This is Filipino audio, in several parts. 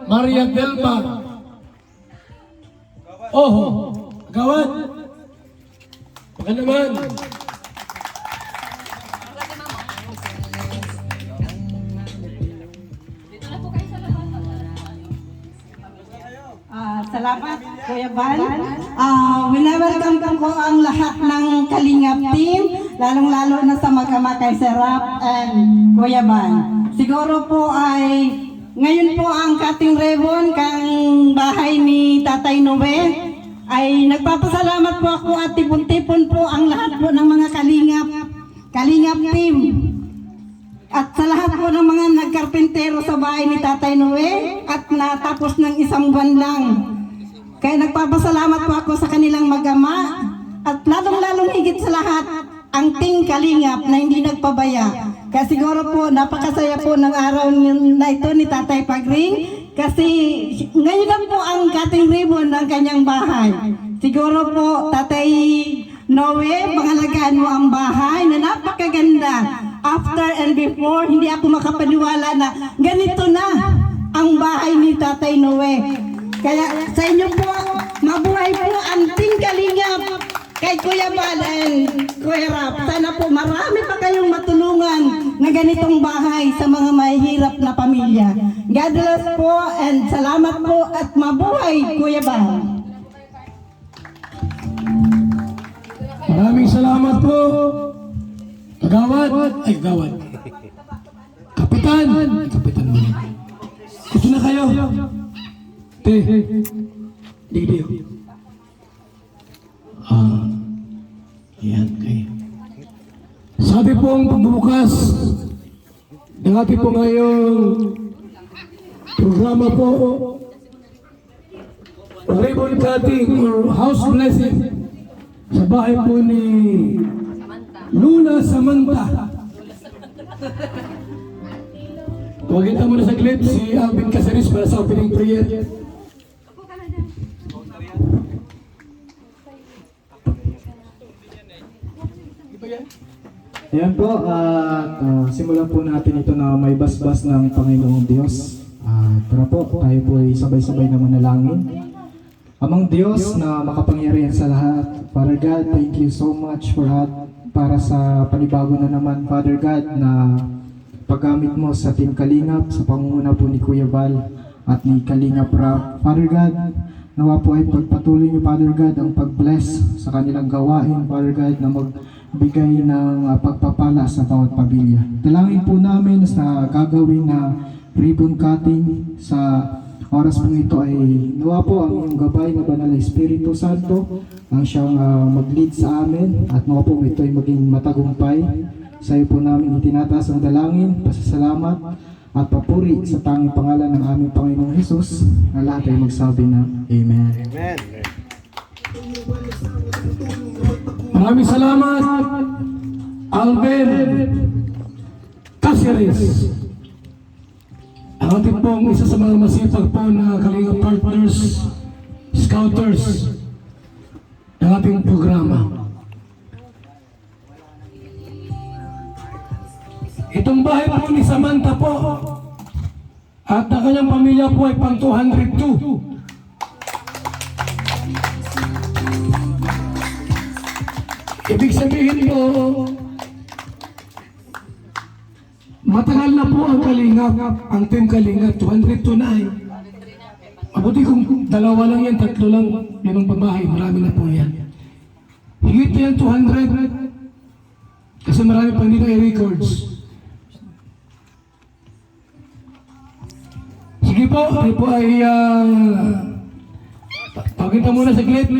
Maria Delma. Oh, Gawad. Baka naman. Salamat, Kuya Bal. Winawelcome ko ang lahat ng Kalingap team, lalong-lalo na sa mag-ama kay Sir Rap and Kuya Bal. Siguro po ay ngayon po ang cutting ribbon kang bahay ni Tatay Noe ay nagpapasalamat po ako at tipon-tipon po ang lahat po ng mga Kalingap team. At sa lahat po ng mga nagkarpentero sa bahay ni Tatay Noe at natapos ng isang buwan lang. Kaya nagpapasalamat po ako sa kanilang mag-ama at lalong-lalong higit sa lahat ang Team Kalingap na hindi nagpabaya. Kaya siguro po napakasaya po ng araw na ito ni Tatay Pagring kasi ngayon lang po ang cutting ribbon ng kanyang bahay. Siguro po Tatay Noe, pangalagaan mo ang bahay na napakaganda. After and before, hindi ako makapaniwala na ganito na ang bahay ni Tatay Noe. Kaya sa inyo po, mabuhay po ang Team Kalingap kay Kuya Bal and Kuya Rap. Sana po marami pa kayong matulungan na ganitong bahay sa mga mahihirap na pamilya. God bless po and salamat po at mabuhay Kuya Bal. Maraming salamat po. Kagawad. Ay, Kagawad. Kapitan. Ay, Kapitan mo. Ito na kayo. Digdiyo. Yan kayo. Sabi po ang pagbubukas ng ating po ngayong programa po, ribbon cutting or house blessing sa bahay po ni Luna Samantha. Huwag mo na sa clip si Alvin Casares para sa opening prayer. Ayan po, at simulan po natin ito na may basbas ng Panginoong Diyos. Tara po, tayo po ay sabay-sabay na manalangin. Amang Diyos na makapangyarihan sa lahat, Father God, thank you so much para sa panibago na naman, Father God, na paggamit mo sa Team Kalingap, sa pangunguna po ni Kuya Bal at ni Kalingap Rap. Father God, nawa po ay pagpatuloy niyo, Father God, ang pag-bless sa kanilang gawain, Father God, na magbigay ng pagpapala sa bawat pamilya. Dalangin po namin sa gagawin na ribbon cutting sa oras po ito ay nawa po ang iyong gabay na banal na Espiritu Santo ang siyang mag-lead sa amin at nawa po ito ay maging matagumpay. Sa iyo po namin itinataas ang dalangin, pasasalamat at papuri sa tanging pangalan ng aming Panginoong Hesus na lahat ay magsabi na Amen. Amen. Maraming salamat, Alvin Casares. Ang ating pong isa sa mga masipag po na Kalingap partners, scouters ng ating programa. Itong bahay po ni Samantha po at ang kanyang pamilya po ay pang 202. Ibig sabihin po, matagal na po ang Kalingap, ang Team Kalingap, 200 na eh. Mabuti kung dalawa lang yan, tatlo lang, yun ang babae, marami na po yan. Higit na yan 200, kasi marami pa hindi na i-records. Sige po, tayo po ay pagkita muna sa clip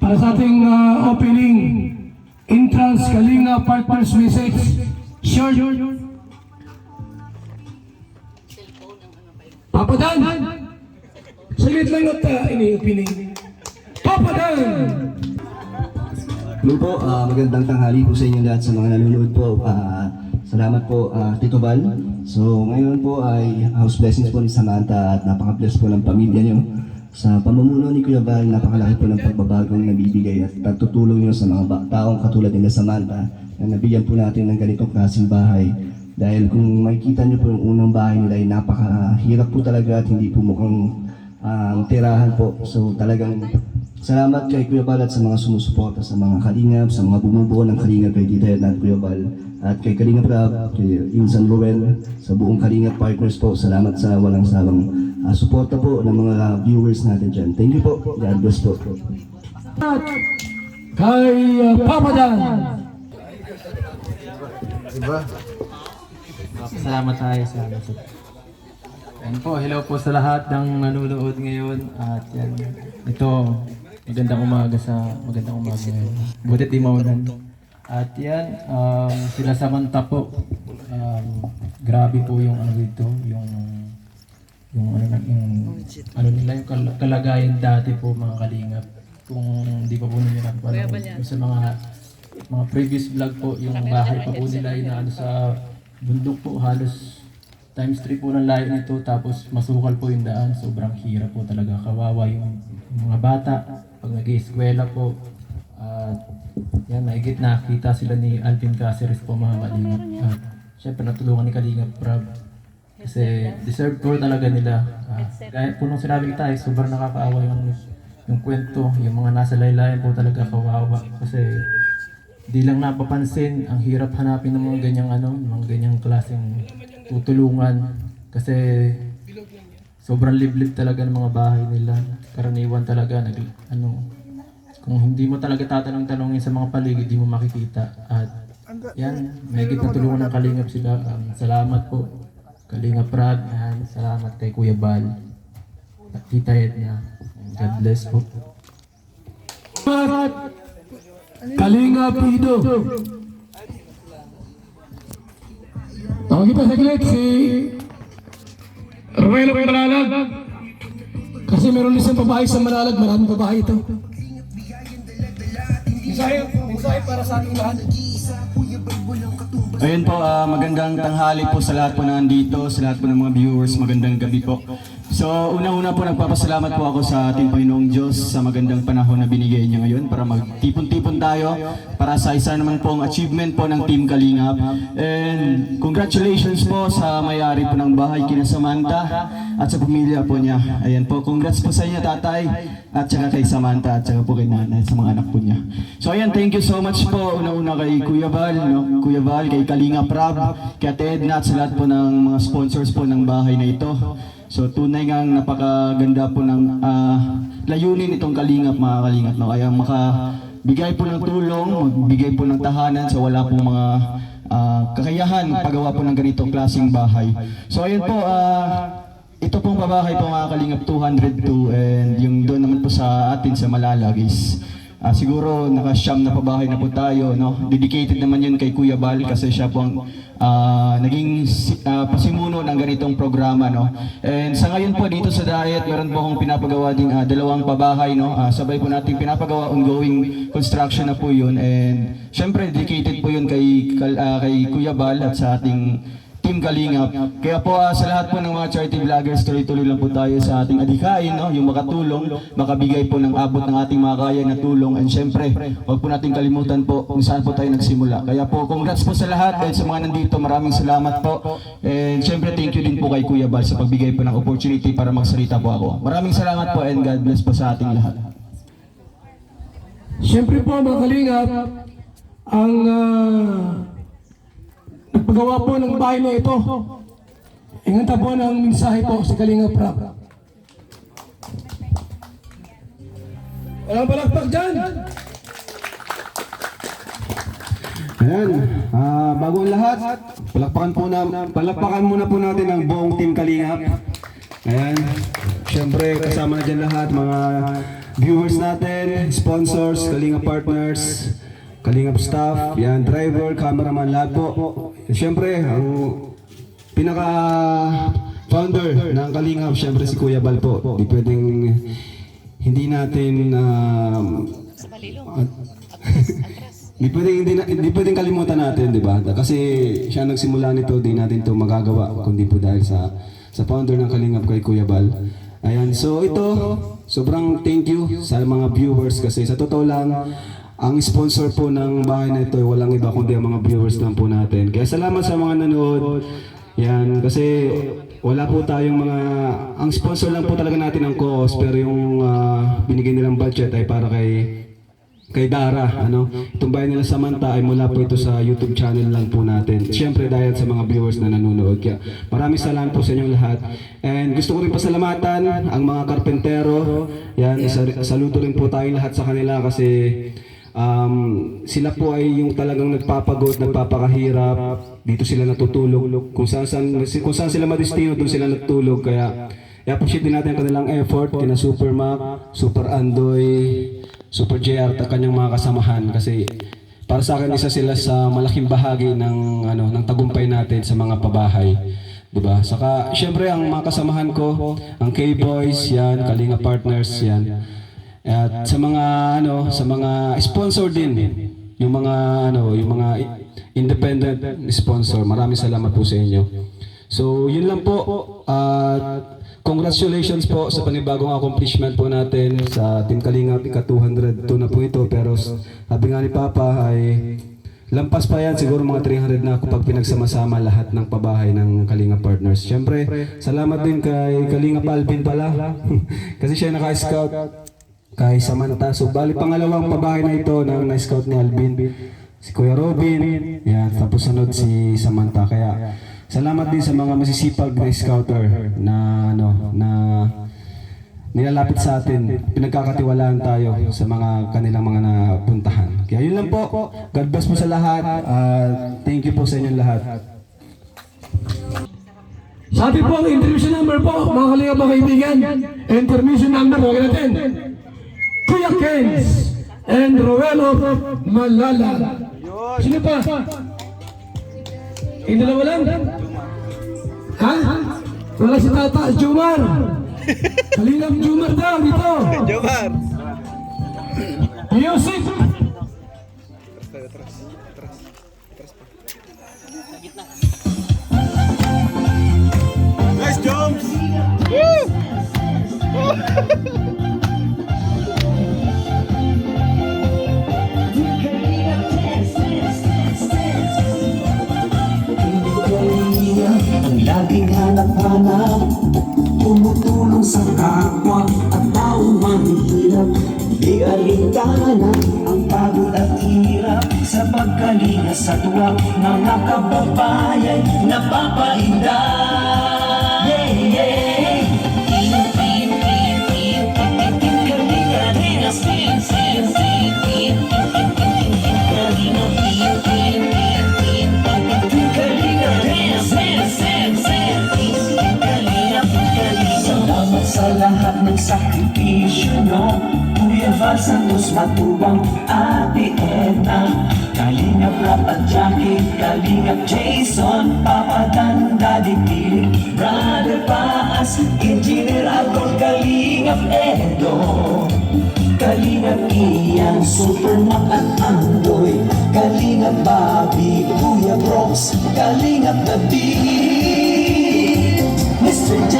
para sa ating opening entrance Kalingap Partners Message short. Papa Dan, saglit lang at ini-opening. Papa Dan! Hello po, magandang tanghali po sa inyo lahat sa mga nanonood po. Salamat po, Tito Bal. So ngayon po ay house blessings po ni Samantha at napaka-bless po ng pamilya niyo. Sa pamumuno ni Kuya Bal, napakalaki po ng pagbabagong nabibigay at pagtutulong niyo sa mga taong katulad nila Samantha na nabigyan po natin ng ganitong klaseng bahay Dahil kung makikita niyo po yung unang bahay nila ay napakahirap po talaga at hindi po mukhang tirahan po. So talagang salamat kay Kuya Bal at sa mga sumusuporta sa mga kalingap, sa mga bumubuo ng kalingap kay Tita Edna at Kuya Bal. At kay Kalingap Rab, kay Insan Ruel, sa buong Kalingap Partners po, salamat sa walang sawang suporta po ng mga viewers natin dyan. Thank you po. God bless po. Kay Papa Dan. Salamat tayo sa Yan po, hello po sa lahat ng nanonood ngayon. At yan, ito, magandang umaga ngayon. Butit di maulan. At yan, sila Samantha po. Grabe po yung ano dito, yung nila, yung kalagayan dati po mga kalingap. Kung hindi pa po ninyo napapanood sa mga previous vlog po, yung bahay pa po nila ay na sa bundok po, halos times 3 po ng layo nito, tapos masukal po yung daan, sobrang hirap po talaga, kawawa yung mga bata pag nag-ieskwela po. At yan, mahigit nakita sila ni Alvin Caceres po mga kalingap. At syempre natulungan ni Kalingap Rab kasi deserve po talaga nila. Gaya po nung sinabi tayo, sobrang nakakaawa yung kwento, yung mga nasa laylayan po talaga kawawa kasi di lang napapansin, ang hirap hanapin ng mga ganyang klaseng tutulungan kasi sobrang liblib talaga ng mga bahay nila. Karaniwan talaga kung hindi mo talaga tatanong-tanongin sa mga paligid, di mo makikita. At yan, may natulungan ng Kalingap sila. Salamat po Kalingap Rab, salamat kay Kuya Bal at Tita Edna. God bless po. Kalingap Ido. Tawag kita saglit si Ruelo Malalag. Kasi meron isang babae sa Malalag, maraming babae ito. Mensahe para sa ating lahat. Ayun po, magandang tanghali po sa lahat po na nandito, sa lahat po ng mga viewers, magandang gabi po. So, unang-una po nagpapasalamat po ako sa ating Panginoong Diyos sa magandang panahon na binigay niya ngayon para magtipon-tipon tayo para sa isa naman pong achievement po ng Team Kalingap. And congratulations po sa may-ari po ng bahay, kina Samantha, at sa pamilya po niya. Ayan po, congrats po sa inyo tatay, at saka kay Samantha, at saka po kay nanay, sa mga anak po niya. So ayan, thank you so much po. Una-una kay Kuya Bal, Kuya Bal, kay Kalingap Rab, kay Ate Edna, at sa lahat po ng mga sponsors po ng bahay na ito. So tunay nga napakaganda po ng layunin itong Kalingap, mga Kalingap. No? Kaya makabigay po ng tulong, magbigay po ng tahanan sa wala pong mga kakayahan paggawa po ng ganitong klaseng bahay. So ayun po, ito pong babahay po mga Kalingap 202, and yung doon naman po sa atin sa Malalag is siguro nakasyam na pabahay na po tayo, no? Dedicated naman yun kay Kuya Bal kasi siya po ang naging pasimuno ng ganitong programa, no? And sa ngayon po dito sa Diet, meron po akong pinapagawa ding dalawang pabahay, no? Sabay po natin pinapagawa, ongoing construction na po yun, and syempre dedicated po yun kay Kuya Bal at sa ating Team Kalingap. Kaya po sa lahat po ng mga charity vloggers, tuloy-tuloy lang po tayo sa ating adhikain, no? Yung makatulong, makabigay po ng abot ng ating mga kaya na tulong. And syempre, huwag po natin kalimutan po kung saan po tayo nagsimula. Kaya po, congrats po sa lahat at sa mga nandito, maraming salamat po. And syempre, thank you din po kay Kuya Bal sa pagbigay po ng opportunity para magsalita po ako. Maraming salamat po and God bless po sa ating lahat. Siyempre po mga Kalingap, ang nagpagawa po ng bahay na ito. Inganta po ng mensahe po si Kalingap Rab. Walang palakpak dyan! Ayan, bago ang lahat, palakpakan muna po natin ang buong Team Kalingap. Ayan, syempre kasama na dyan lahat, mga viewers natin, sponsors, Kalingap partners, Kalingap staff, yan, driver, cameraman, lahat po. Syempre, ang pinaka-founder ng Kalingap, syempre si Kuya Bal po. Di pwedeng, hindi natin, hindi pwedeng kalimutan natin, di ba? Kasi siya nagsimula nito, di natin ito magagawa, kundi po dahil sa founder ng Kalingap kay Kuya Bal. Ayan, so ito, sobrang thank you sa mga viewers kasi sa totoo lang, ang sponsor po ng bahay na ito ay walang iba kundi ang mga viewers lang po natin. Kaya salamat sa mga nanood. Yan, kasi wala po tayong mga, ang sponsor lang po talaga natin ang co-host, pero yung binigay nilang budget ay para kay Dara, ano. Itong bayan nila Samantha ay mula po ito sa YouTube channel lang po natin. Siyempre dahil sa mga viewers na nanonood. Kaya maraming salamat po sa inyong lahat. And gusto ko rin pasalamatan ang mga karpentero. Yan, saludo rin po tayong lahat sa kanila kasi sila po ay yung talagang nagpapagod, nagpapakahirap. Dito sila natutulog. Kung saan sila madistino, doon sila natutulog. Kaya i-appreciate din natin ang kanilang effort kina Super Mac, Super Andoy, Super JR at kanyang mga kasamahan kasi para sa akin isa sila sa malaking bahagi ng tagumpay natin sa mga pabahay, 'di ba? Saka syempre ang mga kasamahan ko, ang K-Boys, yan, Kalinga Partners, yan. At sa mga sponsor din, yung mga independent sponsor. Maraming salamat po sa inyo. So, yun lang po. Congratulations po sa panibagong accomplishment po natin sa Team Kalingap. Ika-202 na po ito. Pero sabi nga ni Papa ay lampas pa yan. Siguro mga 300 na kapag pinagsama-sama lahat ng pabahay ng Kalingap Partners. Siyempre, salamat din kay Kalingap Alvin pala. Kasi siya naka-scout kay Samantha. So, bali pangalawang pabahay na ito na na-scout ni Alvin. Si Kuya Robin. Yan, tapos sunod si Samantha. Kaya salamat din sa mga masisipag na scouter na nilalapit sa atin. Pinagkakatiwalaan tayo sa mga kanilang mga napuntahan. Kaya yun lang po. God bless po sa lahat. Thank you po sa inyong lahat. Sabi po ang intermission number po, mga Kalingap mga kaibigan. Intermission number, huwag natin. Kuya Kens and Roel of Malala. Sino pa? Yung dalawa lang? Ha? Wala si Tata, Jumar. Kalingap Jumar daw dito. Jumar. Music. Nice jumps! Laging hanap-hanap, tumutulong sa kapwa at taong mahihirap. Di alintana ang pagod at hirap sa pagkalinga sa tuwa. Mga kababayan napapainda. Yeah, yeah. Kalinga rin ang salamat sa lahat ng sakripisyo nyo. Kuya Val Santos Matubang, Ate Edna, Kalingap Rap at Jackie, Kalingap Jason, Papa Dan, Daddy Piling, Brother Paas, Engineer Agol, Kalingap Edo, Kalingap Ian, Super Mac at Andoy, Kalingap Bobby, Kuya Brox, Kalingap David, Mr. J,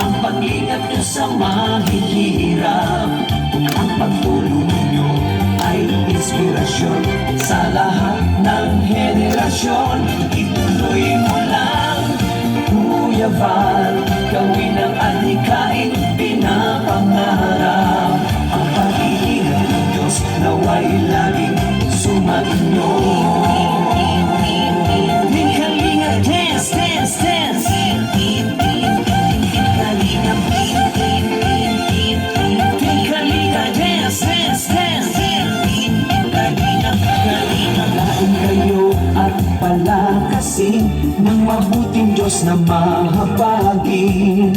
ang pag-ingat nyo sa mahihirap, ang pagtulong ninyo ay inspirasyon sa lahat ng henerasyon. Ituloy mo lang, Kuya Val, gawin ang adhikain pinapangarap. Ang pag-iingat ng Diyos naway laging sumainyo. Kalinga dance, dance, dance. Kalinga dance, dance, dance. Lain kayo at palakasin ng mabuting Diyos na mahabagin.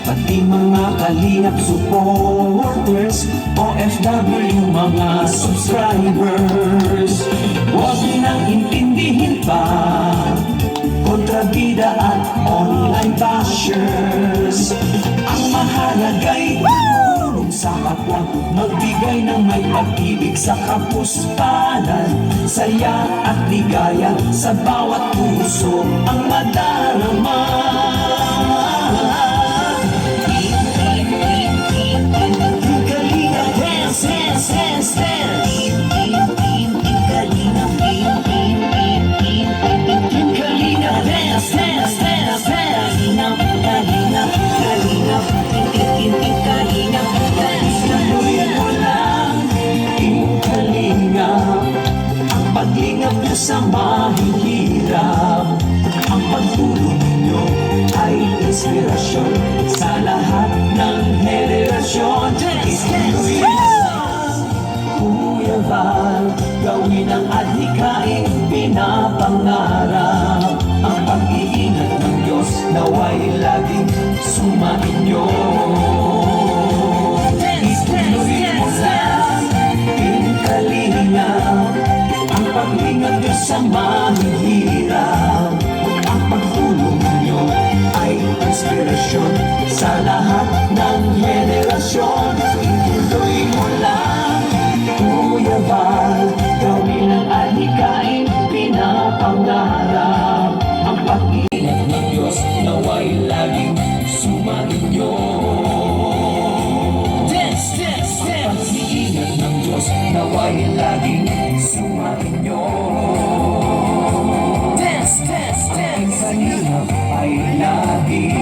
Pati mga Kalingap supporters, OFW mga subscribers. Huwag nang intindihin pa kontrabida at online basher. magbigay ng may pag-ibig sa kapuspanan, saya at ligaya sa bawat puso ang madarama. Kalinga, dance, dance, dance, dance. Kalinga, Kalinga, dance, dance, dance, dance. Kalinga, Kalinga, Kalinga, dance. Gawin mo lang, Kalinga, ang paglingap niyo sa mahihirap. Ang pagtulong ninyo ay inspirasyon sa lahat ng henerasyon. Ituloy lang, Kuya Val, gawin ang adhikain pinapangarap. Ang pag-iingat ng Diyos naway laging sumainyo. Ituloy mo lang, Kalinga, ang pag-ingat niyo sa mahihirap. Ang pagtulong niyo ay inspirasyon sa lahat ng henerasyon. Ituloy mo lang, Kuya Val, gawin ang adhikain pinapangarap. Ang pag-ingat ng Diyos naway laging sumainyo. Dance, dance, dance. Ang pag-ingat ng Diyos naway laging sumainyo. Dance, dance, dance. Ang kalinga ay laging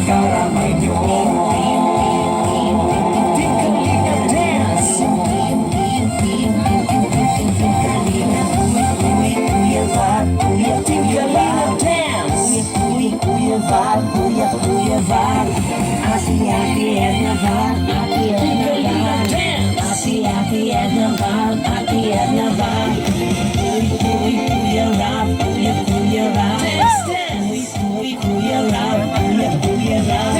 karamay nyo. Team Kalinga, dance. Kuya Val, Team Kalinga, dance. Kuya Val, Kuya Val. Ati Edna Val, Ati Edna Val, dance. Ati Edna Val, Ati Edna Val. Kuya Rap, Kuya Rap, Kuya Rap, Kuya Rap.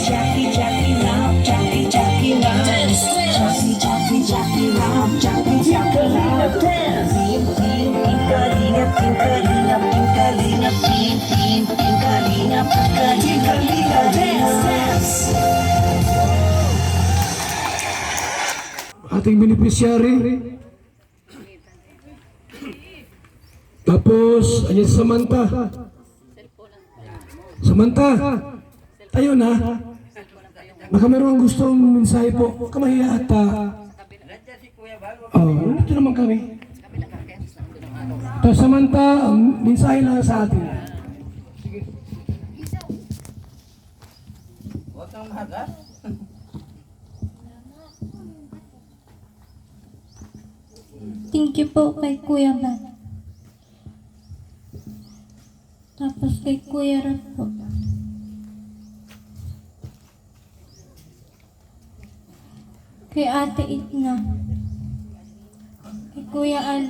Jackie Rap, Jackie Rap, Jackie Rap, Jackie Rap. Kalinga, dance. Ating beneficiary. Tapos, ayan Samantha. Samantha, ayun na. Baka meron gustong mensahe po. Kamahiya at ito naman kami. Tapos Samantha, ang mensahe lang sa atin. Thank you po kay Kuya Val. Tapos kay Kuya Rat po. Kay Ate Itna. Kay Kuya Al.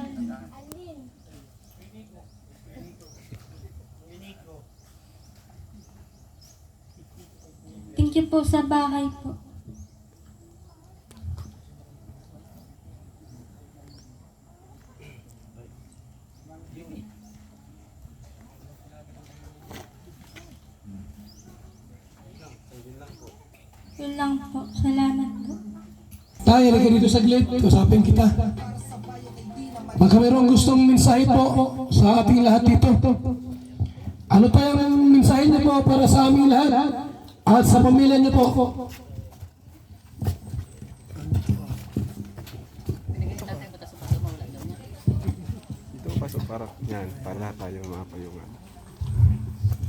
Thank you po sa bahay po. Yun lang po. Salamat po. Tayo, halika dito saglit. Usapin kita. Baka mayroong gustong mensahe po sa ating lahat dito. Ano pa yung mensahe niyo po para sa aming lahat at sa pamilya niyo po? Ito pasok para yan, para lahat tayo mapayungan.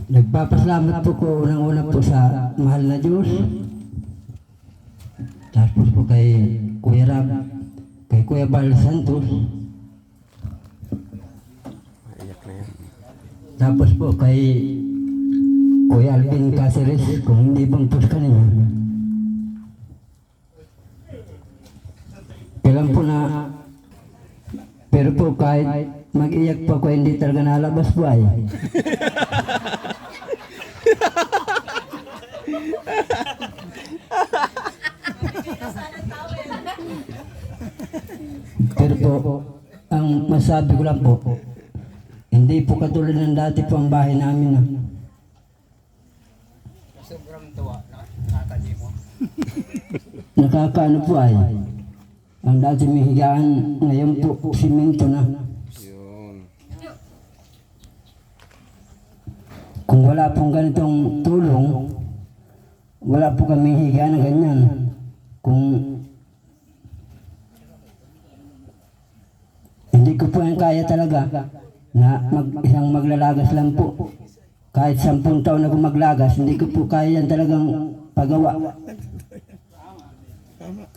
Nagpapasalamat po ko unang-una po sa mahal na Diyos. Tapos po kay Kuya Rab, kay Kuya Val Santos. Maiyak na yan. Tapos po kay Kuya Alvin Caceres, kung hindi bang tos kanina. Kailan po na, pero po kahit mag-iyak pa ko, hindi talaga nalabas po ay. Pero po, ang masabi ko lang po, hindi po katulad ng dati po ang bahay namin. Sobrang tuwa na nakakali mo. nakakaano po ay, ang dati may higaan, ngayon po, simento na. Kung wala pong ganitong tulong, wala po kami higa na ganyan. Kung hindi ko po yan kaya talaga na isang maglalagas lang po. Kahit 10 taon ako maglagas, hindi ko po kaya yan talagang pagawa.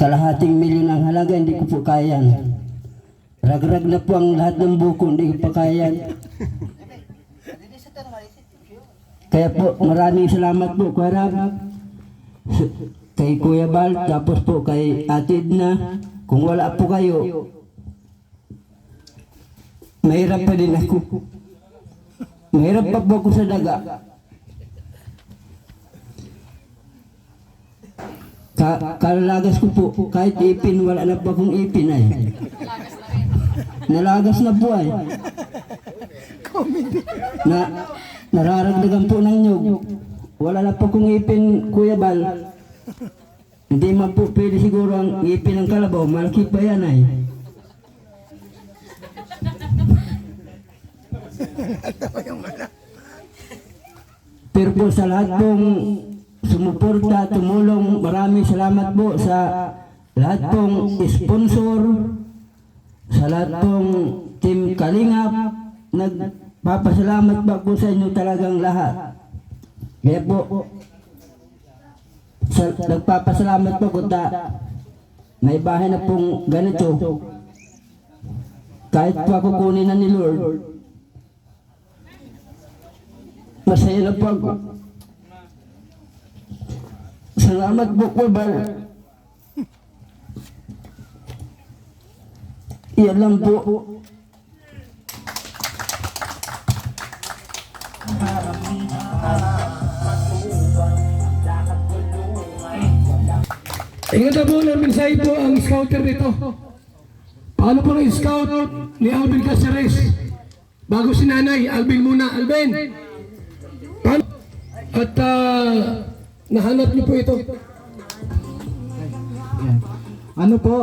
Kalahating milyon ang halaga, hindi ko po kaya yan. Ragrag na po ang lahat ng buko, hindi ko pa kaya yan. Kaya po, maraming salamat po, Kuya Rab, kay Kuya Bal, tapos po kay Ate Edna. Kung wala po kayo, mahirap pa din ako. Mahirap pa po ako sa daga. Kalalagas ko po, kahit ipin, wala na po akong ipin ay. Nalagas na po ay. Nararagdagan po ng nyug. Wala na po akong ipin, Kuya Bal. Hindi man po pwede siguro ang ipin ng kalabaw, malaki pa yan ay. Pero po sa lahat pong sumuporta, tumulong, maraming salamat po sa lahat pong sponsor, sa lahat pong Team Kalingap. Nagpapasalamat pa po sa inyo talagang lahat. Kaya po, nagpapasalamat po kung may bahay na pong ganito. Kahit po ako kunin na ni Lord, masaya na po ako. Salamat po, Kuya Bal. Iyan lang po. Ingat na po ng mensahe po ang scouter nito. Paano po ng scout ni Alvin Caceres? Bago si Nanay, Alvin muna. Alvin! Paano? At nahanap niyo po ito. Ano po,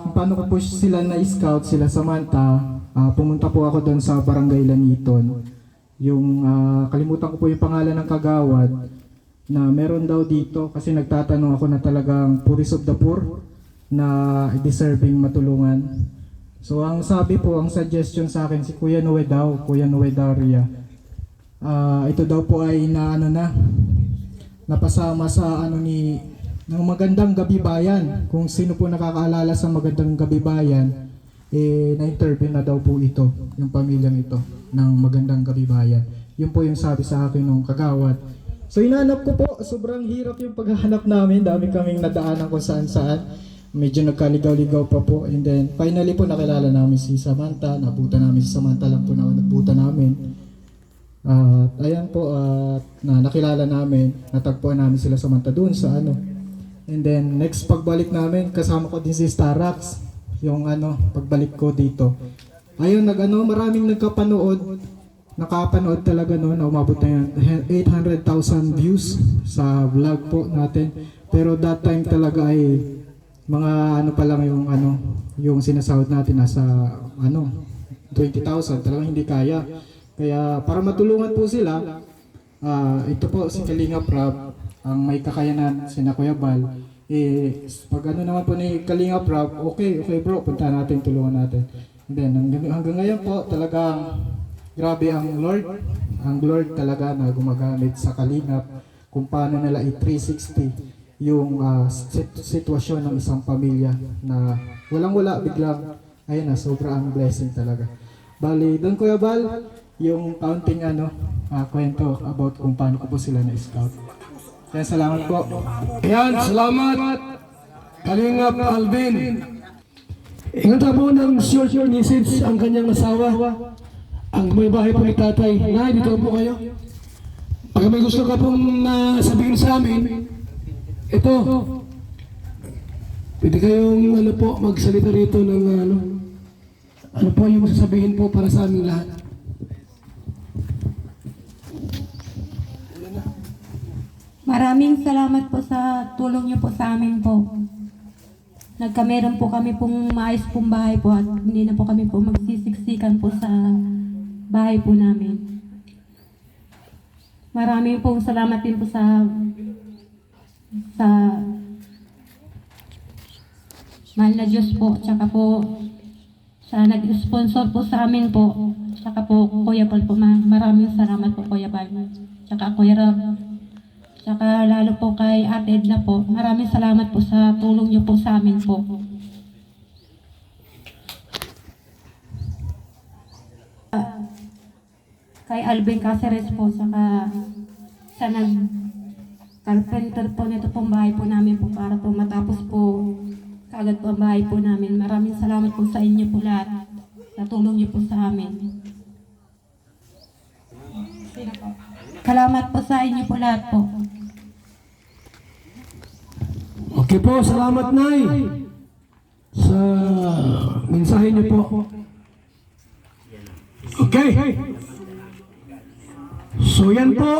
kung paano ko po sila na-scout, sila Samantha, pumunta po ako doon sa Barangay Laniton. Yung, kalimutan ko po yung pangalan ng kagawad, na meron daw dito, kasi nagtatanong ako na talagang puris of the poor, na deserving matulungan. So ang sabi po, ang suggestion sa akin, si Kuya Noe daw, Kuya Noe Daria. Ito daw po ay napasama sa ng Magandang Gabi Bayan. Kung sino po nakakaalala sa Magandang Gabi Bayan, na-interview na daw po ito, yung pamilyang ito, ng Magandang Gabi Bayan. Yun po yung sabi sa akin ng kagawad. So hinanap ko po, sobrang hirap yung paghahanap namin, dami kaming nadaanan kung saan-saan. Medyo nagkaligaw-ligaw pa po, and then finally po nakilala namin si Samantha, nabutan namin si Samantha lang po na nabutan namin. Ayan po, nakilala namin, natagpuan namin sila Samantha doon sa And then next pagbalik namin, kasama ko din si Starax, yung pagbalik ko dito. Ayun, maraming nakapanood talaga noon, umabot na yan, 800,000 views sa vlog po natin. Pero that time talaga ay mga pa lang yung sinasahod natin nasa 20,000, talagang hindi kaya. Kaya para matulungan po sila, ito po si Kalingap Rab, ang may kakayanan, sina Kuya Bal. Pag naman po ni Kalingap Rab, okay bro, punta natin, tulungan natin. And then hanggang ngayon po, talagang grabe ang Lord talaga na gumagamit sa Kalingap kung paano nila i-360 yung sitwasyon ng isang pamilya na walang-wala biglang, ayun na, sobrang blessing talaga. Bali, doon Kuya Bal, yung counting kwento about kung paano ko po sila na-scout. Kaya salamat po. Ayan, salamat. Kalingap Alvin. Ingat na po ng short message ang kanyang asawa. Ang may bahay po ni tatay. Nay, dito po kayo. Pag may gusto ka pong sabihin sa amin, ito. Pwede kayong magsalita rito ng ano po yung sasabihin po para sa aming lahat. Maraming salamat po sa tulong niyo po sa amin po. Nagkameron po kami pong maayos pong bahay po at hindi na po kami po magsisiksikan po sa bahay po namin. Maraming pong salamat din po sa mahal na Diyos po, tsaka po sa nag-sponsor po sa amin po, tsaka po Kuya Paul po, maraming salamat po Kuya Paul, tsaka Kuya Rob, tsaka lalo po kay Ate Edna po, maraming salamat po sa tulong niyo po sa amin po. Kay Alvin Caceres po, saka sa nag-carpenter po nito pong bahay po namin po para po matapos po kaagad po ang bahay po namin. Maraming salamat po sa inyo po lahat sa tulong niyo po sa amin. Salamat po sa inyo po lahat po. Okay po, salamat Nay sa mensahe niyo po. Okay. So yan po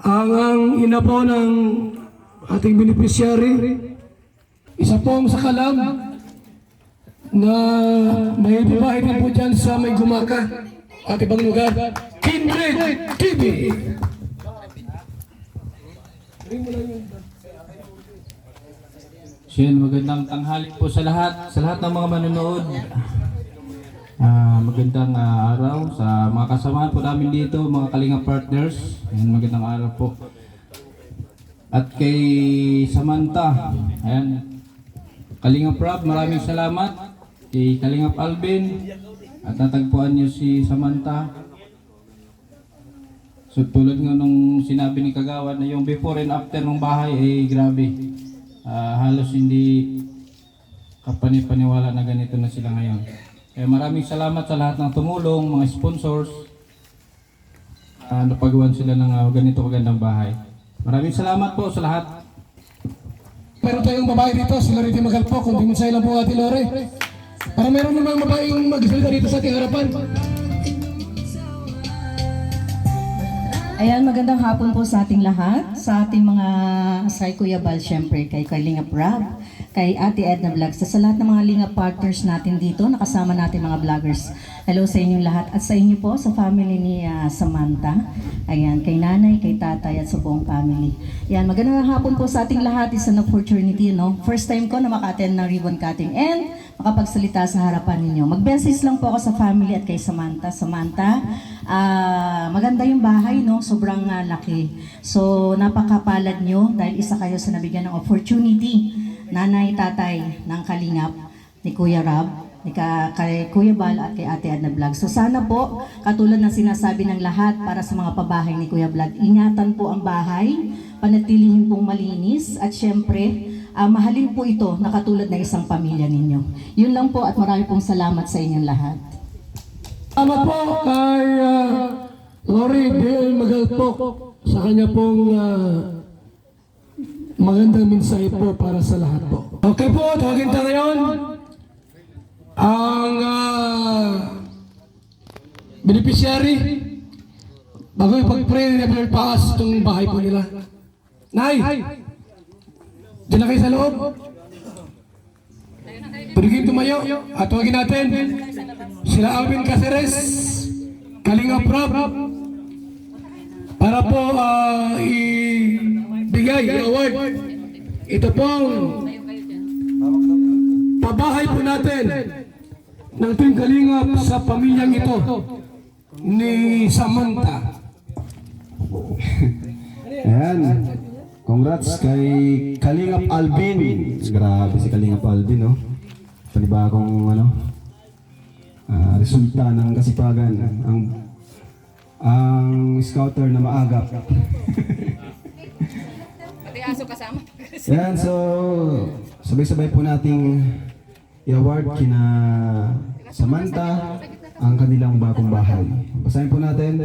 ang ina po ng ating beneficiary. Isa pong sakalam na may babae din po dyan sa may Gumaka at ibang lugar. Kindred TV. Shin, magandang tanghali po sa lahat ng mga manonood. Magandang araw sa mga kasamahan po namin dito, mga Kalinga partners. Ayan, magandang araw po. At kay Samantha, ayan, Kalinga Prab, maraming salamat. Kay Kalinga Alvin, at natagpuan niyo si Samantha. So tulad nga nung sinabi ni Kagawad na yung before and after ng bahay ay grabe. Halos hindi kapanipaniwala na ganito na sila ngayon. Kaya maraming salamat sa lahat ng tumulong, mga sponsors. Napagawan sila ng ganito kagandang bahay. Maraming salamat po sa lahat. Meron tayong babae dito, si Loretta Magalpo, kung di mo sa ilang po Ate Lore. Para meron namang babaeng magsalita dito sa ating harapan. Ayan, magandang hapon po sa ating lahat, sa ating mga kay Kuya Bal, syempre, kay Kalinga Prab, kay Ate Edna Vlogs, sa lahat ng mga Linga partners natin dito, nakasama natin mga vloggers. Hello sa inyong lahat at sa inyo po, sa family ni Samantha. Ayan, kay nanay, kay tatay at sa buong family. Ayan, magandang hapon po sa ating lahat, is an opportunity, no? First time ko na maka-attend ng ribbon cutting and makapagsalita sa harapan ninyo. Mag-message lang po ako sa family at kay Samantha. Samantha, maganda yung bahay, no? Sobrang laki. So, napakapalad nyo dahil isa kayo sa nabigyan ng opportunity. Nanay, tatay ng Kalingap, ni Kuya Rob, kay Kuya Bal at kay Ate Edna Vlog. So sana po, katulad ng sinasabi ng lahat para sa mga pabahay ni Kuya Vlog, ingatan po ang bahay, panatilihin pong malinis, at syempre, mahalin po ito na katulad ng isang pamilya ninyo. Yun lang po at marami pong salamat sa inyong lahat. Salamat po kay Lori D.L. Magalpok sa kanya pong magandang mensahe po para sa lahat po. Okay po, tawagin tayo ngayon ang beneficiary bago ipag-pray na pass itong bahay po nila. Nay! Diyan na kayo sa loob. Pwede kayong tumayo at tawagin natin sila Alvin Caceres, Kalinga Prab, para po ibigay, i-award ito pong pabahay po natin ng Team Kalingap sa pamilyang ito ni Samantha. Ayan. Congrats kay Kalingap Alvin. Grabe si Kalingap Alvin, no? Panibagong resulta ng kasipagan. Ang scouter na maagap. Pati aso kasama. Yan, so sabay-sabay po nating i-award kina Samantha ang kanilang bagong bahay. Basahin po natin.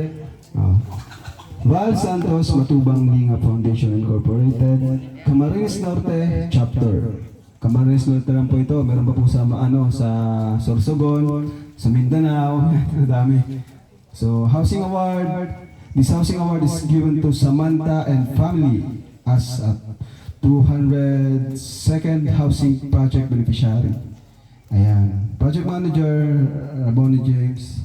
Val Santos Matubang Linga Foundation Incorporated, Camarines Norte Chapter. Camarines Norte lang po ito. Meron pa po sa sa Sorsogon, sa Mindanao. Dami. So, housing award. This housing award is given to Samantha and family as a 202nd housing project beneficiary. Ayan. Project Manager, Bonnie James.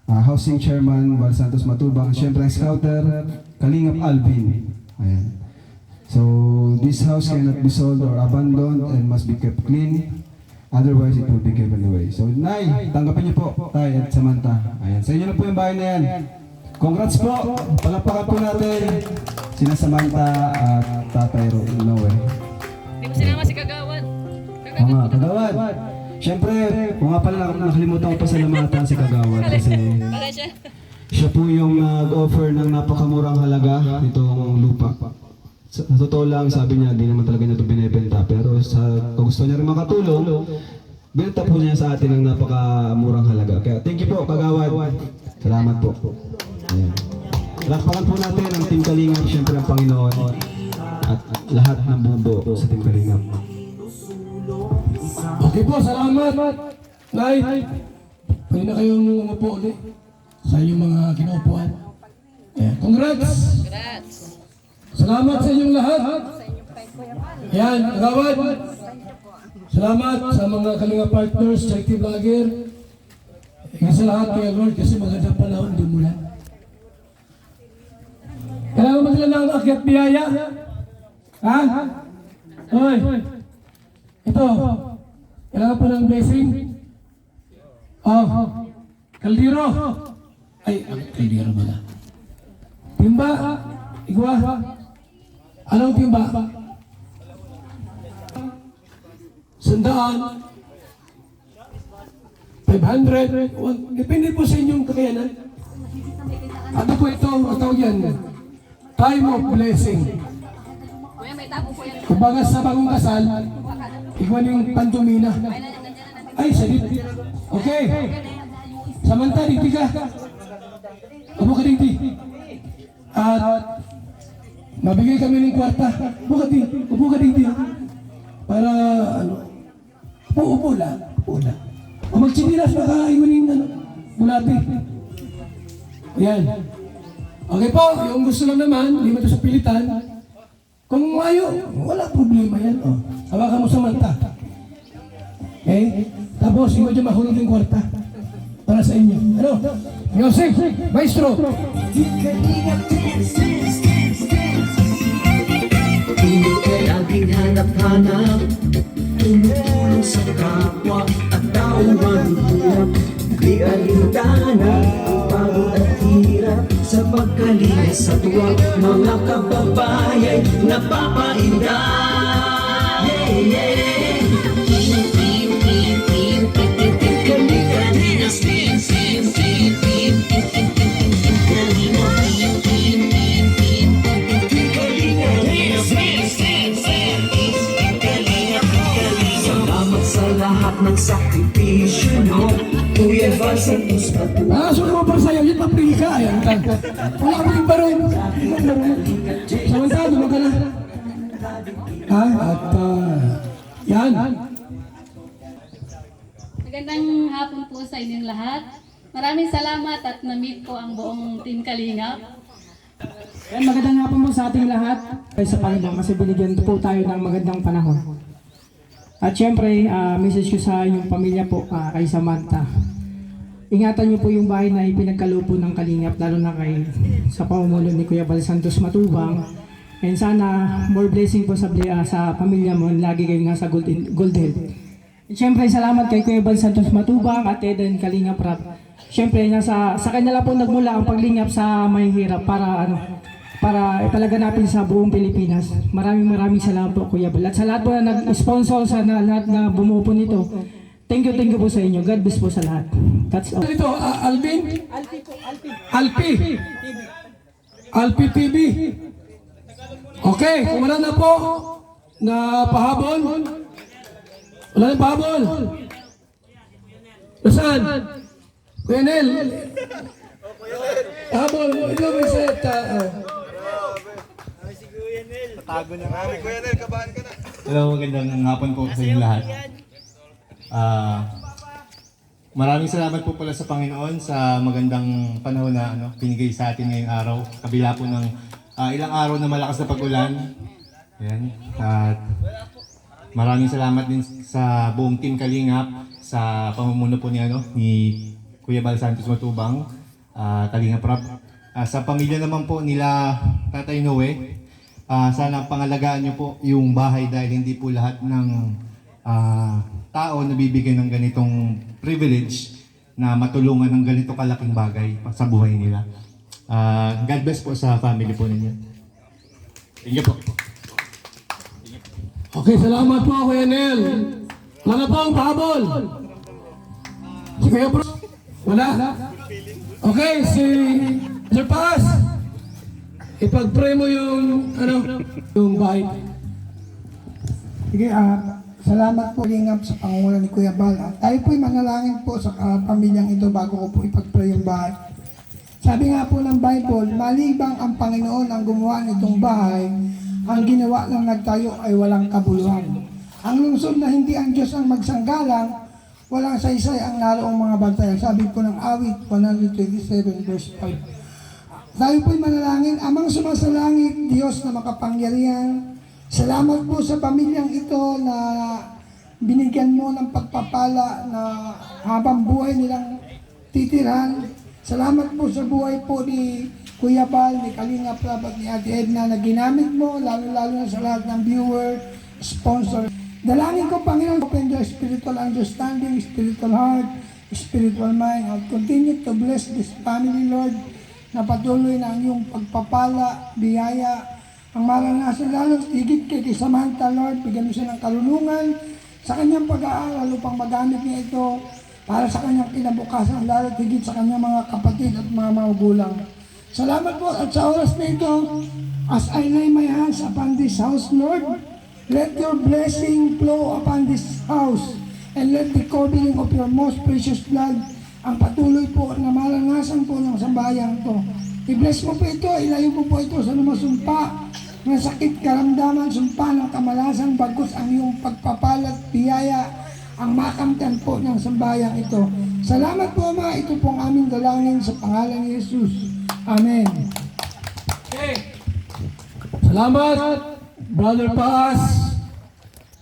Housing Chairman, Val Santos Matubang. Siyempre, ang Scouter, Kalingap Alvin. Ayan. So, this house cannot be sold or abandoned and must be kept clean. Otherwise, it will be given away. So, Nay, tanggapin niyo po, Tay at Samantha. Ayan. Sa inyo na po yung bahay na yan. Congrats po! Palakpakan po natin sina Samantha at Tatay Noe. Hindi mo sinama si Kagawad. Mga Kagawad. Siyempre, kung nga pala nakalimutan ko pa salamatan si Kagawad kasi Baka siya. siya po yung nag-offer ng napakamurang halaga nitong lupa. Sa totoo lang, sabi niya, di naman talaga niya ito binibenta. Pero sa gusto niya rin makatulong, binenta po niya sa atin ng napakamurang halaga. Kaya thank you po, Kagawad. Salamat po. Ayan. Lakpakan po natin ang Team Kalingap, siyempre ang Panginoon at lahat ng bumubuo sa Team Kalingap. Okay po, salamat. Nay, pwede na kayong umupo ulit sa inyong mga kinaupuan. Congrats! Congrats. Salamat sa inyong lahat. Yan, Kagawad. Salamat sa mga Kalinga partners, charity vlogger. Hingga sa lahat kay Lord kasi maganda panahon dumulan. Kailangan mo sila ng akyat biyaya. Ha? Hoy. Ito. Kailangan po ng blessing. Oh. Kaldiro. Ay, kaldiro pala. Timba. Igwa. Anong timba? Sandaan. 500. Depende po sa inyong kakayanan. Ano po ito? Ang tawag yan. Time of blessing. Kuya, may tabo po yan. Kumbaga sa bagong kasal, ikaw yung pantumina. Ay, salit. Okay. Samantha, digdi ka. Upo ka digdi. At mabigay kami ng kwarta. Upo ka digdi. Para, ano, upo lang. O magtsinilas, baka iwanin, bulati. Ayan. Okay po, yung gusto lang naman, hindi mo ito sa pilitan. Kung ayaw, wala problema yan. Oh. Hawakan mo sa manta. Okay? Tapos, hindi mo dyan mahulog yung kwarta. Para sa inyo. Ano? Music! Maestro! Hindi ka laging hanap-hanap, tumutulong sa kapwa at tauhan hirap. Di alintana, pagod at hirap sa pagkalinga sa tuwa. Mga kababayay napapainda. Yeah, yeah. Salamat sa lahat ng sakripisyo nyo, Kuya Val Santos Matubang. So naman para sa'yo, yun papili ka. Ayan, wala ka maging baron. Samantha, dumaga na. At yan. Magandang hapon po sa inyong lahat. Maraming salamat at na-meet ko ang buong Team Kalingap. Yan, magandang hapon po sa ating lahat. Ay sa Panginoon kasi binigyan po tayo ng magandang panahon. At syempre, message ko sa inyong pamilya po kay Samantha. Ingatan niyo po yung bahay na ipinagkalupo ng Kalingap, lalo na kay sa pamumuno ni Kuya Val Santos Matubang. And sana more blessing po sa pamilya mo, lagi kayo nasa gold health. At syempre, salamat kay Kuya Val Santos Matubang at Eden Kalingap Rap. Syempre, sa kanya lang po nagmula ang paglingap sa mahihirap para ipalaganapin sa buong Pilipinas. Maraming salamat po, Kuya Val. At sa lahat po na nag-sponsor, sa lahat na bumuo po nito, thank you po sa inyo. God bless po sa lahat. That's all. Ito, Alvin? Alpi TV. Okay, kung wala na po na pahabol. Wala na pahabol. Nasaan? Kuya Nel. Pahabol. Ikaw may set. Hello, magandang hapon po sa inyong lahat. Maraming salamat po pala sa Panginoon sa magandang panahon na binigay sa atin ngayong araw. Kabila po ng ilang araw na malakas na pag-ulan. Ayan. At maraming salamat din sa buong Team Kalingap sa pamumuno po ni Kuya Bal Santos Matubang, Kalingap Rap. Sa pamilya naman po nila Tatay Noe, sana pangalagaan niyo po yung bahay dahil hindi po lahat ng tao nabibigyan ng ganitong privilege na matulungan ng ganito kalaking bagay sa buhay nila. God bless po sa family po ninyo. Thank you po. Okay, salamat po Kuya Nel. Wala na po ang pahabol. Si Kuya Bro. Wala. Okay, si Sir Paz. Ipag-pray mo yung bahay. Sige, salamat po Kalingap sa pangunguna ni Kuya Bal. Tayo po'y manalangin po sa pamilyang ito bago ko po ipag-pray yung bahay. Sabi nga po ng Bible, malibang ang Panginoon ang gumawa nitong bahay, ang ginawa ng nagtayo ay walang kabuluhan. Ang lungsod na hindi ang Diyos ang magsanggalang, walang saysay ang naroong mga bantayan. Sabi po ng Awit 127 verse 5. Tayo po'y manalangin, Amang sumasalangit, Diyos na makapangyarihan, salamat po sa pamilyang ito na binigyan mo ng pagpapala na habang buhay nilang titirhan. Salamat po sa buhay po ni Kuya Bal, ni Kalingap Rap at ni Ate Edna na ginamit mo, lalo-lalo na sa lahat ng viewer, sponsor. Dalangin ko, Panginoon, open their spiritual understanding, spiritual heart, spiritual mind. I'll continue to bless this family, Lord, na patuloy na ang iyong pagpapala, biyaya, ang maranasan lalo, higit kay Samantha, Lord, bigyan mo siya ng kalunungan sa kanyang pag-aaral upang magamit niya ito para sa kanyang kinabukasan, lalo higit sa kanyang mga kapatid at mga magulang. Salamat po at sa oras na ito, as I lay my hands upon this house, Lord, let your blessing flow upon this house and let the covering of your most precious blood ang patuloy po na maranasan po ng sambayang ito. I-bless mo po ito, ilayo mo po ito sa lumasumpa ng sakit, karamdaman, sumpa ng kamalasan, bagkus ang iyong pagpapalat, biyaya, ang makamtan po ng sambayang ito. Salamat po Ama, ito pong aming dalangin sa pangalan ni Jesus. Amen. Okay. Salamat, Brother Paas,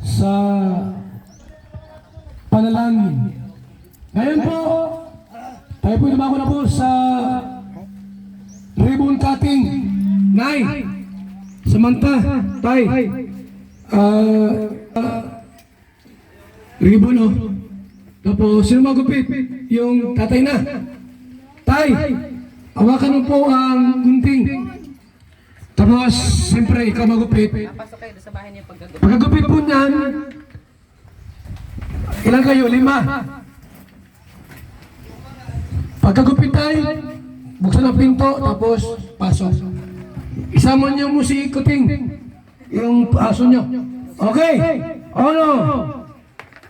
sa panalangin. Ngayon po, tayo po dumako na po sa ribbon cutting. Nay, Samantha, Tay, ribbon o. Tapos, sino magupit? Yung tatay na. Tay, hawakan mo po ang gunting. Tapos, siyempre, ikaw magupit. Pagkagupit po niyan, ilan kayo? 5. Pagkagupit tayo, buksan ang pinto, tapos pasok. Isama niyo mo si Kuting, yung aso niyo. Okay? Ono?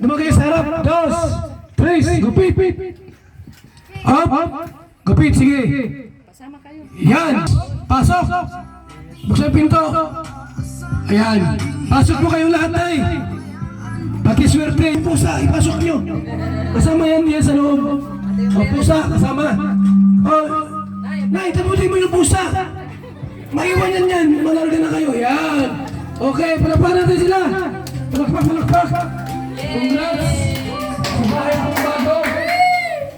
Lumagay sa harap. 2, 3, gupit. Up. Gupit, sige. Yan. Pasok. Buksan ang pinto. Ayan. Pasok po kayong lahat ay. Pakiswerte. Pusa, ipasok niyo. Kasama yan diyan sa loob. O, pusa, kasama. O, Nay, tabutin mo yung pusa. Maiwan yan. Malarga na kayo. Yan. Okay, palakpak natin sila. Palakpak. Congrats. Subahay akong bago.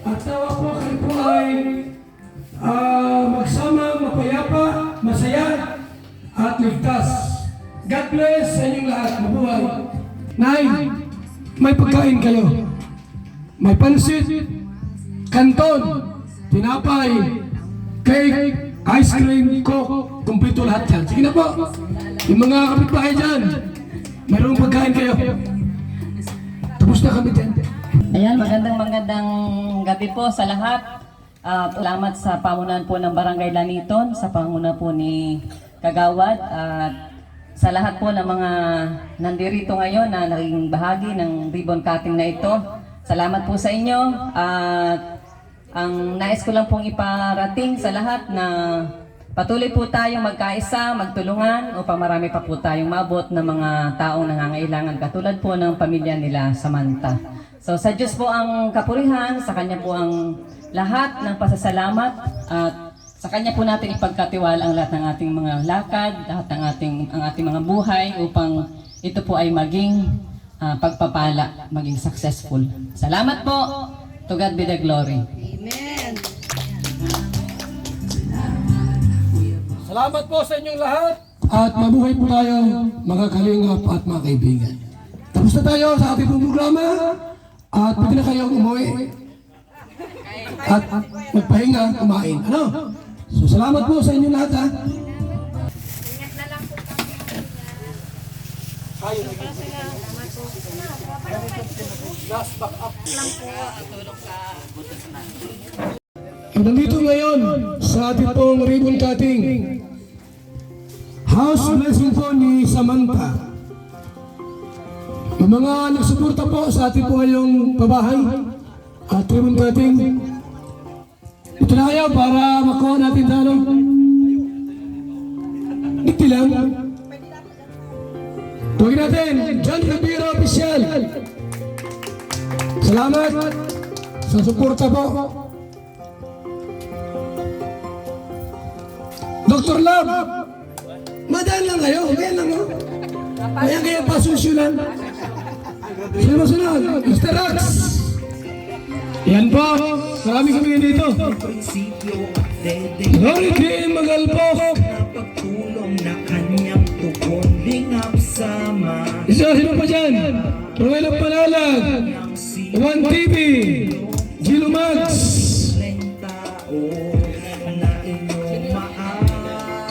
At tawa po kayo po ay magsama, mapayapa, masaya, at ligtas. God bless sa inyong lahat. Mabuhay. Nay, may pagkain kayo. May pansit, kanton, tinapay, cake, ice cream, coke, kumpleto lahat yan. Sige na po. Yung mga kapitbahay dyan, mayroong pagkain kayo. Tapos na kami dyan. Ayan, magandang gabi po sa lahat. Salamat sa pamunuan po ng Barangay Laniton, sa panguna po ni Kagawad, at sa lahat po ng mga nandirito ngayon na naging bahagi ng ribbon cutting na ito. Salamat po sa inyo. At ang nais ko lang pong iparating sa lahat na patuloy po tayong magkaisa, magtulungan upang marami pa po tayong mabot ng mga taong nangangailangan katulad po ng pamilya nila Samantha. So sa Diyos po ang kapurihan, sa Kanya po ang lahat ng pasasalamat at Sa Kanya po natin ipagkatiwala ang lahat ng ating mga lakad, lahat ng ang ating mga buhay upang ito po ay maging pagpapala, maging successful. Salamat po. To God be the glory. Salamat po sa inyong lahat. At mabuhay po tayo, mga kalingap at mga kaibigan. Tapos na tayo sa ating pong programa. At pwede na kayong umuwi. At magpahinga, kumain. Ano? So salamat po sa inyong lahat, ha. Nandito ngayon sa ating pong ribbon cutting, house blessing po ni Samantha. Yung mga nagsuporta po sa ating po ngayong pabahay at ribbon cutting, ito na kayo para makuha natin sa ano. Dito lang. Tuwagin natin, John Rivera Official. Salamat sa suporta po. Dr. Love, madaan lang kayo. Kaya lang, oh. Kaya kaya pasusyonan. Sino sunod? Mr. Rax. Yan po. Marami kami dito. Glory Green Magalpok. Sino pa dyan? Ruel of Panalag. One TV. Gilo Max.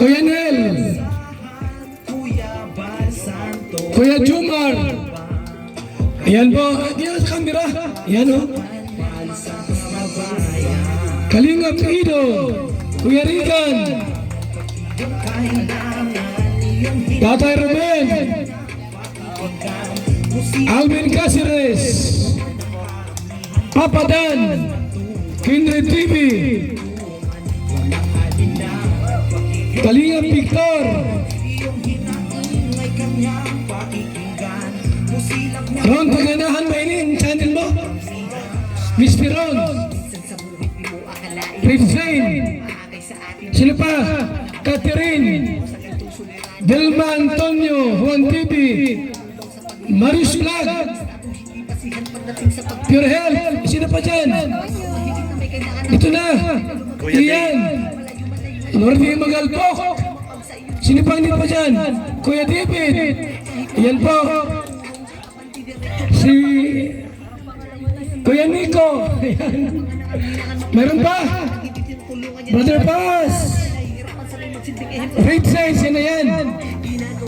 Kuya Nel, Kuya Jumar, ayan po, ayan sa camera, ayan o. Kalingap Ido, Kuya Rican, Tatay Ruben, Alvin Caceres, Papa Dan, Kindred TV, Kalingap Victor, Ron Paganahan Mainin, channel mo, Miss Piron, Prince Zane, sino pa? Catherine, Delma Antonio, Juan TV, Marius Vlog, Pure Health, sino pa dyan? Ito na, Ian, Nordi Magalpok. Sino pang hindi pa dyan? Kuya David. Ayan po. Si Kuya Nico. Ayan. Meron pa. Brother Paz. Red size. Yan na yan.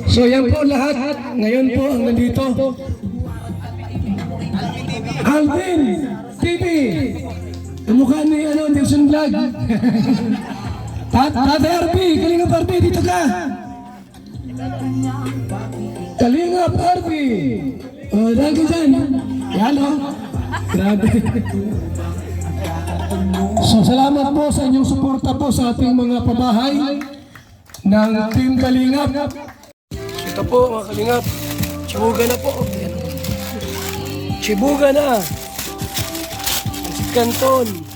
So yan po lahat. Ngayon po ang nandito. Alvin TV. Ang mukha ni Nelson Vlog. Tatay RP, Kalingap RP, dito ka! Kalingap RP! O, dahil ka dyan. Yan o. Grabe. So, salamat po sa inyong suporta po sa ating mga pabahay ng Team Kalingap. Ito po mga Kalingap. Chibuga na po. Chibuga na. Canton.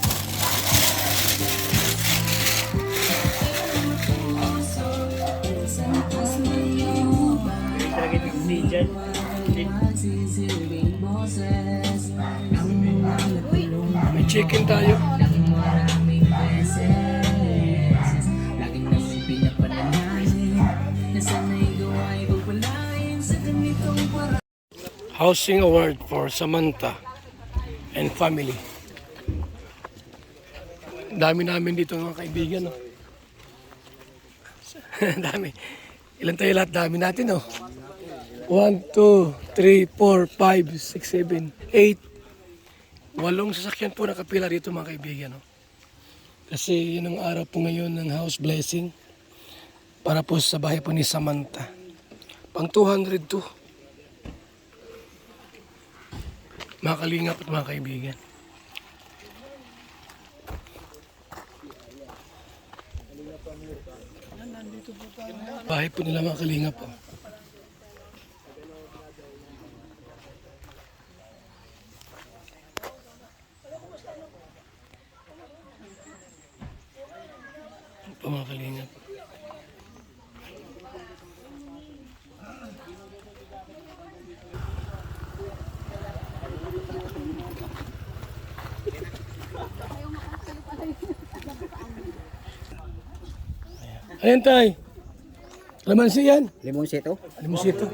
May chicken tayo. Housing Award for Samantha and family. Dami namin dito mga kaibigan. No? Dami. Ilan tayo lahat? Dami natin. No? 1, 2, 3, 4, 5, 6, 7, 8. 8 sasakyan po nakapila dito mga kaibigan. No? Kasi yun ang araw po ngayon ng house blessing para po sa bahay po ni Samantha. Pang 200 to. Mga kalingap at mga kaibigan. Bahay po nila mga kalingap po. po mga kalingap. Ayan tay. Lamansi yan. Limonsito. Limonsito.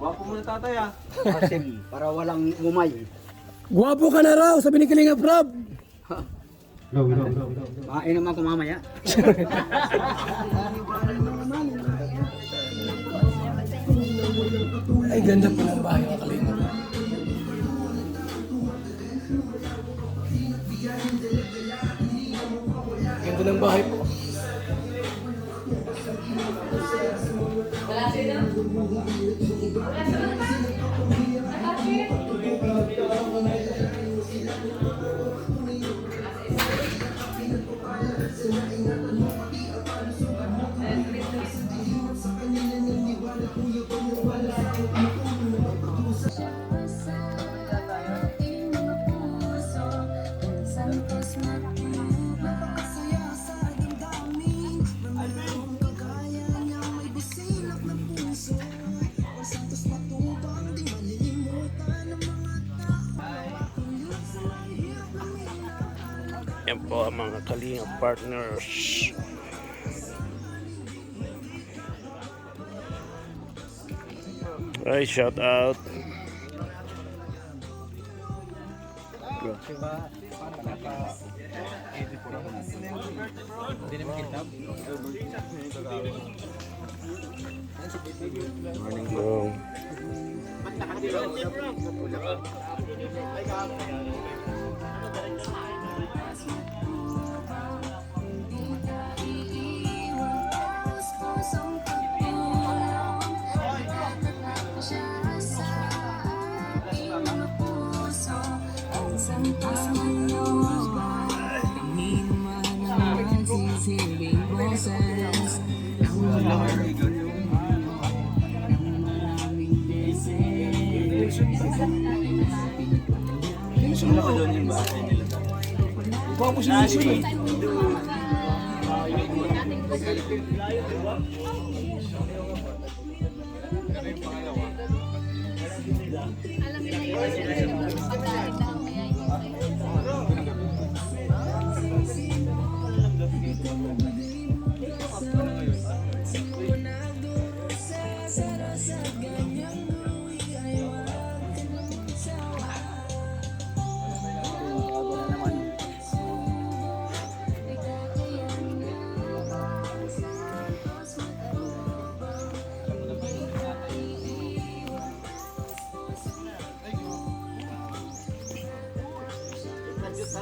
Wapo muna tatay ah. Asim, para walang umay. Guwapo ka na raw, sabi ni Kalingap Rob. Mainom ako mamaya. Ay, ganda po ng bahay ng Kalingap. Ganda ng bahay po. Yan po ang mga Kalingap partners. Ay, shout out. Morning.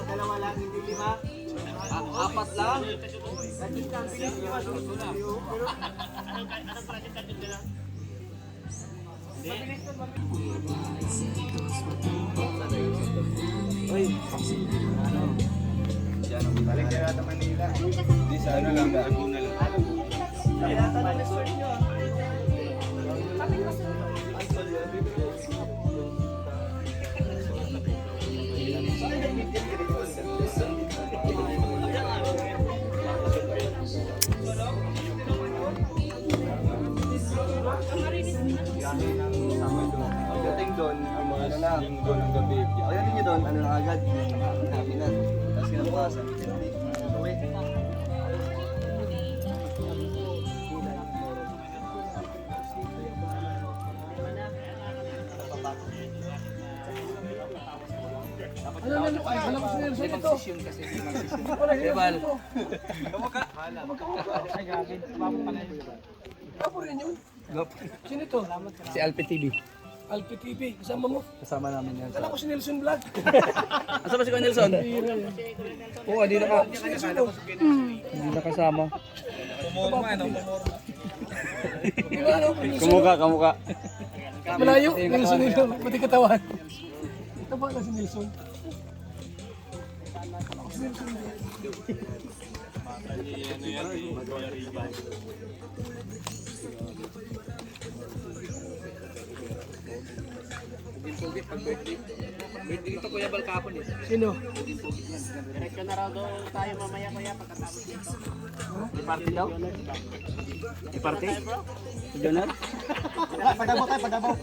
Dalawa lang, hindi lima. Apat lang. Balik kaya sa Manila. Di sa ano lang, Laguna lang. Pagdating doon, ang mga linggo ng gabi. Pagdating nyo doon, ano na agad? Happy na. Tapos kinabukasan, uwi. Alam ko si Nelson ito. Bebal. Kamukha. Kapo rin yun. Sino ito? Si Alpi TV. Alpi TV, kasama mo? Kasama namin yan. Kala ko si Nelson Vlog. Asa ba si Kuya Nelson? Oo, di na ka. Hindi na kasama. Kamukha. Malayo, Nelson nito, pati katawan. Ito ba na si Nelson? Si Nelson dito. Sino? Diretso na raw daw tayo mamaya kuya pagkatapos dito. I-party daw? I-party? Si Jonar? Padabaw kayo, padabaw.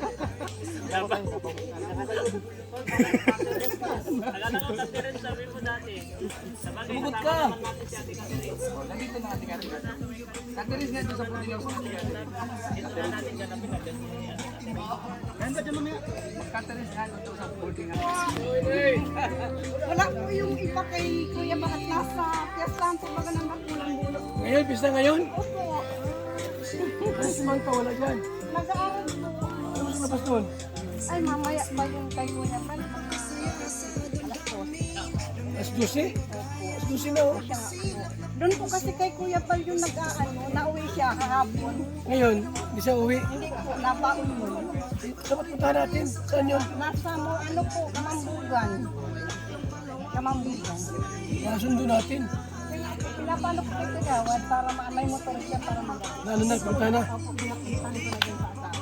Sumugot ka! Nandito na natin ka. Katiris nga ito sa puligaw sa natin. Kaya ba dyan mamaya? Katiris nga ito sa puligaw. Wala po yung iba kay Kuya Barat nasa piyastahan po baga ng makulang bulo. Ngayon, pista ngayon? Opo. Kasi si Mangka wala dyan. Nag-aaral po. Ano mas labas doon? Ay, mamaya ba yung kay Kuya Barat? Alas 12? Alas 12 na oh. Doon po kasi kay Kuya Bal yung nag-aano, nauwi siya kahapon. Ngayon, di siya uwi. Hindi po, nabaon mo. Dapat puntahan natin. Saan yun? Nasa mo, ano po, Kamambugan. Kamambugan. Masundo natin. Pinapalo ko kay Kagawad para may motor siya para mag-aano. Lalo na, punta na. Opo, pinapuntahan ko na din sa asawa.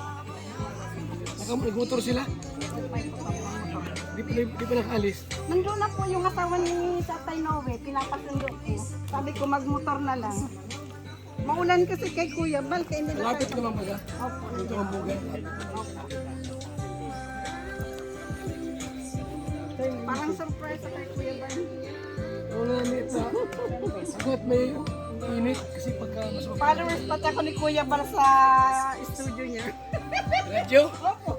Baka nag-motor sila. Di pa nakaalis. Nandun na po yung asawa ni Tatay Noe, pinapasundo ko. Sabi ko magmotor na lang. Maulan kasi kay Kuya Bal, kaya hindi na Lapit naman baga. Opo. Ito ang bugan. Parang surprise kay Kuya Bal. Wala na ito. Sagot may init kasi pagka masok. Followers pati ako ni Kuya Bal sa studio niya. Radyo? Opo.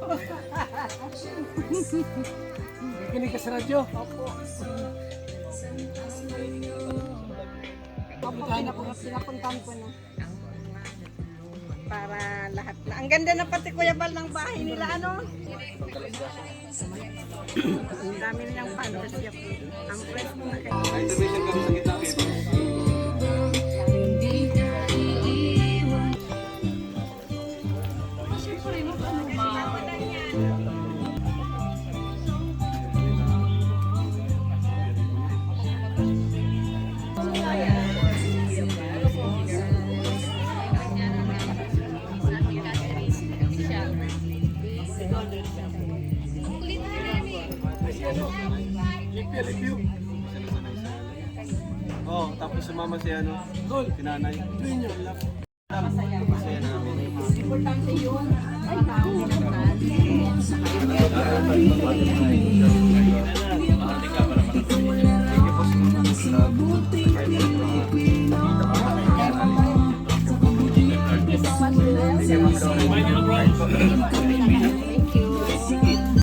Kinig ka sa radyo? Opo. Opo, pinapuntahan ko na. Para lahat na. Ang ganda na pati Kuya Bal ng bahay nila, ano? Ang dami nilang fantasy ako. Ang fresh mo na kayo. Intervention kami sa gitna. Oh, tapos sumama si ano, si nanay. Masaya namin. Importante yun. Ay, Thank you po.